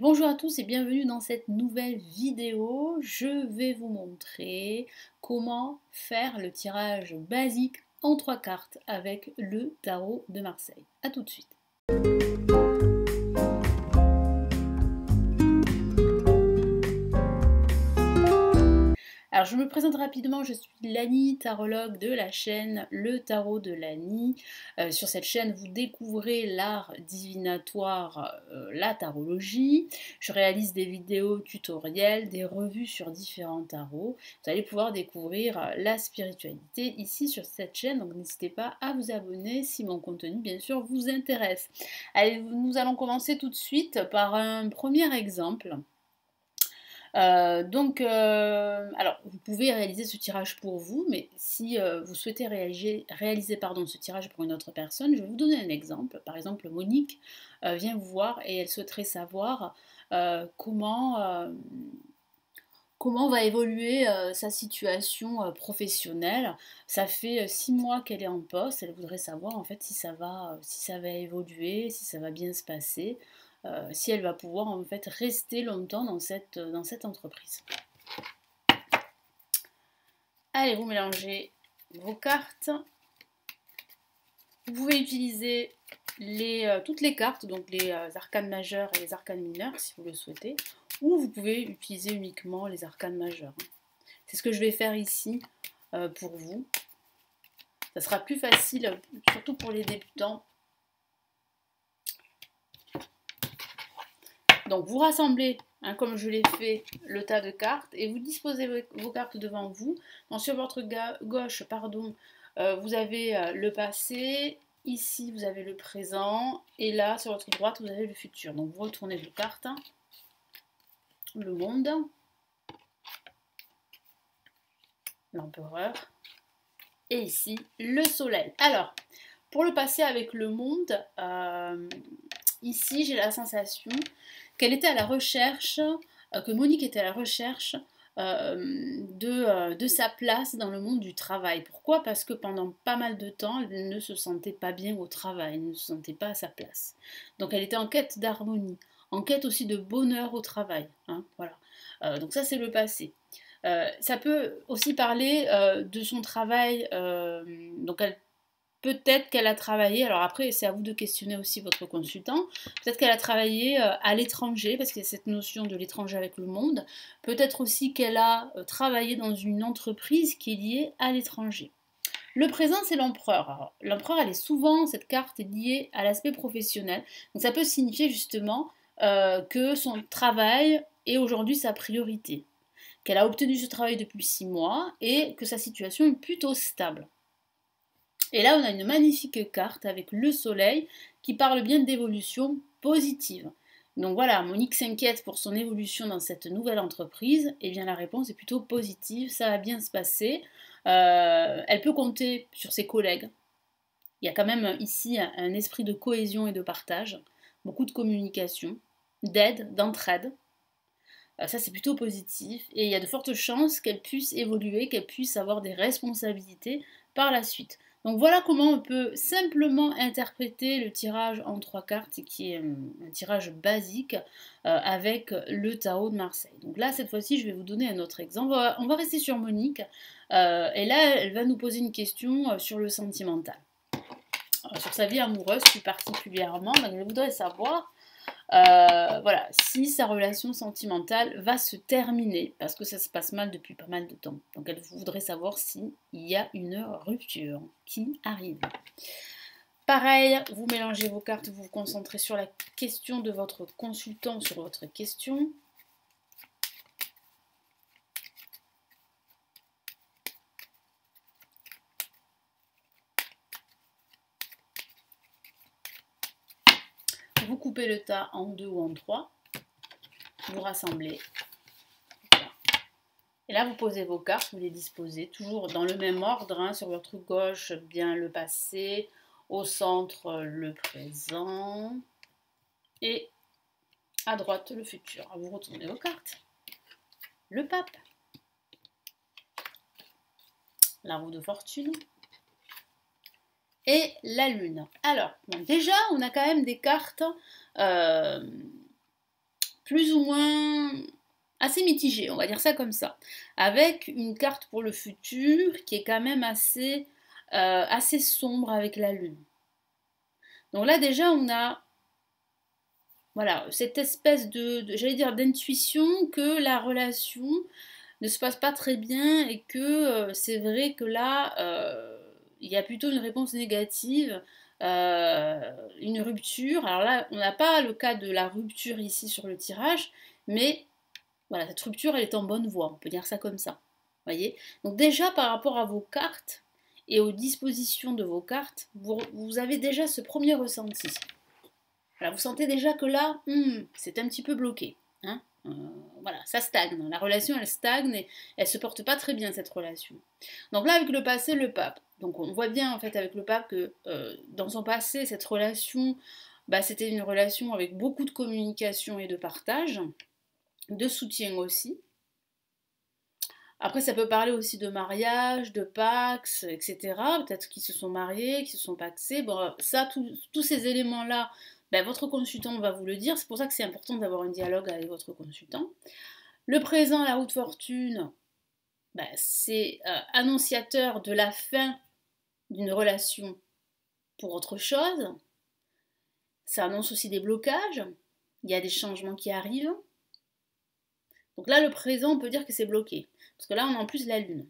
Bonjour à tous et bienvenue dans cette nouvelle vidéo. Je vais vous montrer comment faire le tirage basique en 3 cartes avec le tarot de Marseille. A tout de suite. Alors je me présente rapidement, je suis Lani, tarologue de la chaîne Le Tarot de Lani. Sur cette chaîne, vous découvrez l'art divinatoire, la tarologie. Je réalise des vidéos tutoriels, des revues sur différents tarots. Vous allez pouvoir découvrir la spiritualité ici sur cette chaîne, donc n'hésitez pas à vous abonner si mon contenu bien sûr vous intéresse. Allez, nous allons commencer tout de suite par un premier exemple. Alors, vous pouvez réaliser ce tirage pour vous, mais si vous souhaitez réaliser ce tirage pour une autre personne, je vais vous donner un exemple. Par exemple, Monique vient vous voir et elle souhaiterait savoir comment va évoluer sa situation professionnelle. Ça fait 6 mois qu'elle est en poste, elle voudrait savoir en fait si ça va évoluer, si ça va bien se passer. Si elle va pouvoir en fait rester longtemps dans cette entreprise. Allez, vous mélangez vos cartes. Vous pouvez utiliser toutes les cartes, donc les arcanes majeures et les arcanes mineures si vous le souhaitez, ou vous pouvez utiliser uniquement les arcanes majeures. C'est ce que je vais faire ici pour vous. Ça sera plus facile, surtout pour les débutants. Donc vous rassemblez, comme je l'ai fait, le tas de cartes et vous disposez vos cartes devant vous. Donc sur votre gauche, vous avez le passé, ici vous avez le présent et là sur votre droite vous avez le futur. Donc vous retournez vos cartes, le monde, l'empereur et ici le soleil. Alors, pour le passé avec le monde, ici j'ai la sensation qu'elle était à la recherche, que Monique était à la recherche de sa place dans le monde du travail. Pourquoi? Parce que pendant pas mal de temps, elle ne se sentait pas bien au travail, elle ne se sentait pas à sa place. Donc elle était en quête d'harmonie, en quête aussi de bonheur au travail. Voilà. Donc ça c'est le passé. Ça peut aussi parler de son travail, donc peut-être qu'elle a travaillé, alors après c'est à vous de questionner aussi votre consultant, peut-être qu'elle a travaillé à l'étranger, parce qu'il y a cette notion de l'étranger avec le monde, peut-être aussi qu'elle a travaillé dans une entreprise qui est liée à l'étranger. Le présent, c'est l'empereur. L'empereur, elle est souvent, cette carte est liée à l'aspect professionnel, donc ça peut signifier justement que son travail est aujourd'hui sa priorité, qu'elle a obtenu ce travail depuis 6 mois et que sa situation est plutôt stable. Et là, on a une magnifique carte avec le soleil qui parle bien d'évolution positive. Donc voilà, Monique s'inquiète pour son évolution dans cette nouvelle entreprise. Et bien la réponse est plutôt positive, ça va bien se passer. Elle peut compter sur ses collègues. Il y a quand même ici un esprit de cohésion et de partage, beaucoup de communication, d'aide, d'entraide. Ça c'est plutôt positif et il y a de fortes chances qu'elle puisse évoluer, qu'elle puisse avoir des responsabilités par la suite. Donc voilà comment on peut simplement interpréter le tirage en 3 cartes, qui est un tirage basique avec le tarot de Marseille. Donc là, cette fois-ci, je vais vous donner un autre exemple. On va rester sur Monique. Et là, elle va nous poser une question sur le sentimental. Sur sa vie amoureuse plus particulièrement. Donc je voudrais savoir voilà, si sa relation sentimentale va se terminer, parce que ça se passe mal depuis pas mal de temps. Donc elle voudrait savoir s'il y a une rupture qui arrive. Pareil, vous mélangez vos cartes, vous vous concentrez sur la question de votre consultant, sur votre question. Vous coupez le tas en 2 ou en 3, vous rassemblez. Et là, vous posez vos cartes, vous les disposez toujours dans le même ordre, sur votre gauche, bien le passé, au centre, le présent, et à droite, le futur. Vous retournez vos cartes. Le pape, la roue de fortune, et la lune. Alors, bon, déjà, on a quand même des cartes plus ou moins assez mitigé, on va dire ça comme ça, avec une carte pour le futur qui est quand même assez sombre avec la lune. Donc là déjà on a voilà, cette espèce j'allais dire, d'intuition que la relation ne se passe pas très bien et que c'est vrai que là, il y a plutôt une réponse négative, une rupture. Alors là, on n'a pas le cas de la rupture ici sur le tirage, mais voilà, cette rupture, elle est en bonne voie, on peut dire ça comme ça. Voyez. Donc déjà, par rapport à vos cartes et aux dispositions de vos cartes, vous avez déjà ce premier ressenti. Voilà, vous sentez déjà que là, c'est un petit peu bloqué. Hein. Voilà, ça stagne. La relation, elle stagne et elle se porte pas très bien, cette relation. Donc là, avec le passé, le pape. Donc on voit bien, en fait, avec le pape que dans son passé, cette relation, bah, c'était une relation avec beaucoup de communication et de partage, de soutien aussi. Après, ça peut parler aussi de mariage, de pax, etc. Peut-être qu'ils se sont mariés, qu'ils se sont paxés. Bon, ça, tous ces éléments-là, ben, votre consultant va vous le dire. C'est pour ça que c'est important d'avoir un dialogue avec votre consultant. Le présent, la roue de fortune, ben, c'est annonciateur de la fin d'une relation pour autre chose. Ça annonce aussi des blocages. Il y a des changements qui arrivent. Donc là, le présent, on peut dire que c'est bloqué. Parce que là, on a en plus la lune.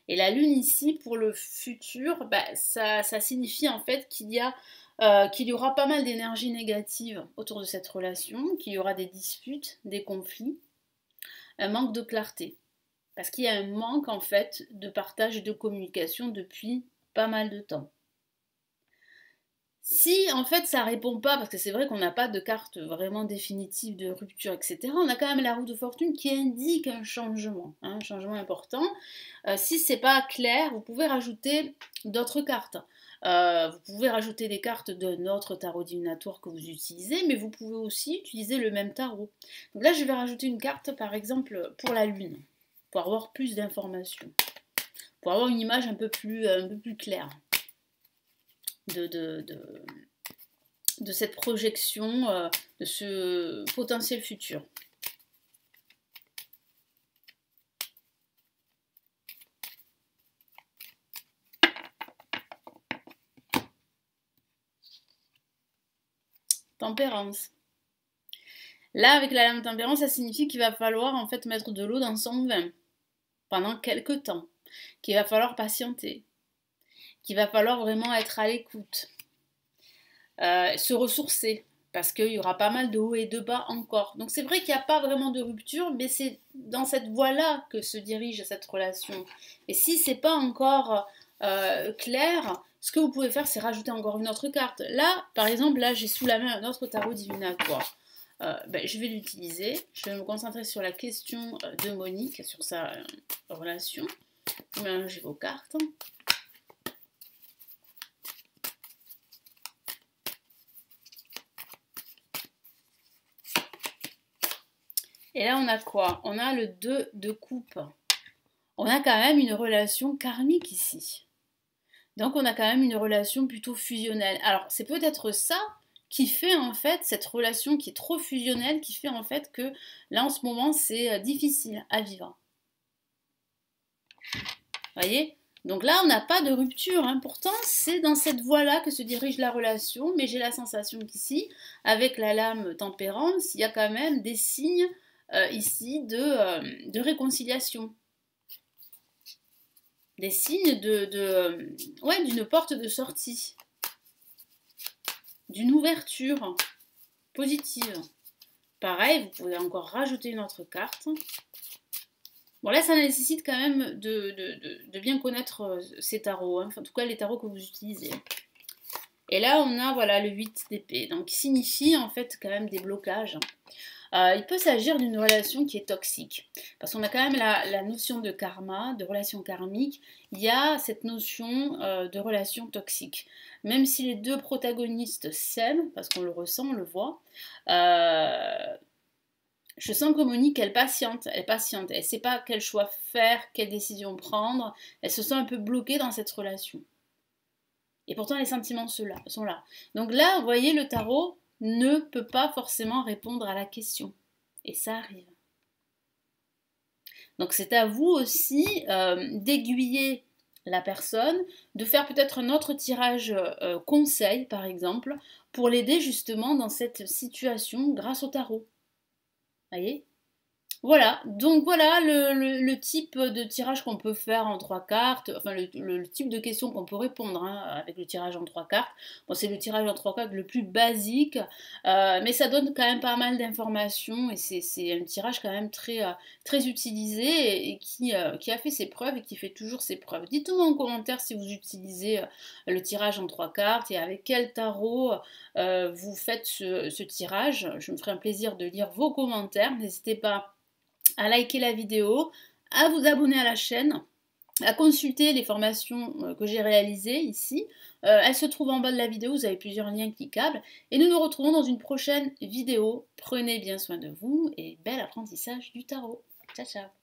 Et la lune ici, pour le futur, bah, ça signifie en fait qu'il y aura pas mal d'énergie négative autour de cette relation, qu'il y aura des disputes, des conflits, un manque de clarté. Parce qu'il y a un manque en fait de partage et de communication depuis pas mal de temps. Si en fait ça répond pas, parce que c'est vrai qu'on n'a pas de carte vraiment définitive de rupture, etc., on a quand même la roue de fortune qui indique un changement important. Si c'est pas clair, vous pouvez rajouter d'autres cartes. Vous pouvez rajouter des cartes d'un autre tarot divinatoire que vous utilisez, mais vous pouvez aussi utiliser le même tarot. Donc là, je vais rajouter une carte, par exemple, pour la lune, pour avoir plus d'informations, pour avoir une image un peu plus claire de cette projection, de ce potentiel futur. Tempérance. Là, avec la lame tempérance, ça signifie qu'il va falloir en fait mettre de l'eau dans son vin pendant quelques temps, qu'il va falloir patienter, qu'il va falloir vraiment être à l'écoute, se ressourcer, parce qu'il y aura pas mal de hauts et de bas encore. Donc c'est vrai qu'il n'y a pas vraiment de rupture, mais c'est dans cette voie-là que se dirige cette relation. Et si c'est pas encore clair, ce que vous pouvez faire, c'est rajouter encore une autre carte. Là, par exemple, là j'ai sous la main un autre tarot divinatoire. Je vais l'utiliser. Je vais me concentrer sur la question de Monique, sur sa relation. Vous mélangez vos cartes. Et là, on a quoi? On a le 2 de coupe. On a quand même une relation karmique ici. Donc, on a quand même une relation plutôt fusionnelle. Alors, c'est peut-être ça qui fait en fait cette relation qui est trop fusionnelle, qui fait en fait que là, en ce moment, c'est difficile à vivre. Voyez? Donc là, on n'a pas de rupture. Hein. Pourtant, c'est dans cette voie-là que se dirige la relation. Mais j'ai la sensation qu'ici, avec la lame tempérance, il y a quand même des signes ici de réconciliation. Des signes d'une porte de sortie. D'une ouverture positive. Pareil, vous pouvez encore rajouter une autre carte. Bon, là, ça nécessite quand même de bien connaître ces tarots. Hein. Enfin, en tout cas, les tarots que vous utilisez. Et là, on a voilà, le 8 d'épée. Donc, qui signifie en fait quand même des blocages. Il peut s'agir d'une relation qui est toxique. Parce qu'on a quand même la notion de karma, de relation karmique. Il y a cette notion de relation toxique. Même si les deux protagonistes s'aiment, parce qu'on le ressent, on le voit, je sens que Monique, elle patiente. Elle ne sait pas quel choix faire, quelle décision prendre. Elle se sent un peu bloquée dans cette relation. Et pourtant, les sentiments sont là. Donc là, vous voyez le tarot, ne peut pas forcément répondre à la question. Et ça arrive. Donc c'est à vous aussi d'aiguiller la personne, de faire peut-être un autre tirage conseil par exemple, pour l'aider justement dans cette situation grâce au tarot. Voyez? Voilà, donc voilà le type de tirage qu'on peut faire en trois cartes, enfin le type de questions qu'on peut répondre hein, avec le tirage en trois cartes. Bon, c'est le tirage en trois cartes le plus basique, mais ça donne quand même pas mal d'informations et c'est un tirage quand même très utilisé et qui a fait ses preuves et qui fait toujours ses preuves. Dites-moi en commentaire si vous utilisez le tirage en trois cartes et avec quel tarot vous faites ce tirage. Je me ferai un plaisir de lire vos commentaires. N'hésitez pas à liker la vidéo, à vous abonner à la chaîne, à consulter les formations que j'ai réalisées ici. Elles se trouvent en bas de la vidéo, vous avez plusieurs liens cliquables. Et nous nous retrouvons dans une prochaine vidéo. Prenez bien soin de vous et bel apprentissage du tarot. Ciao, ciao!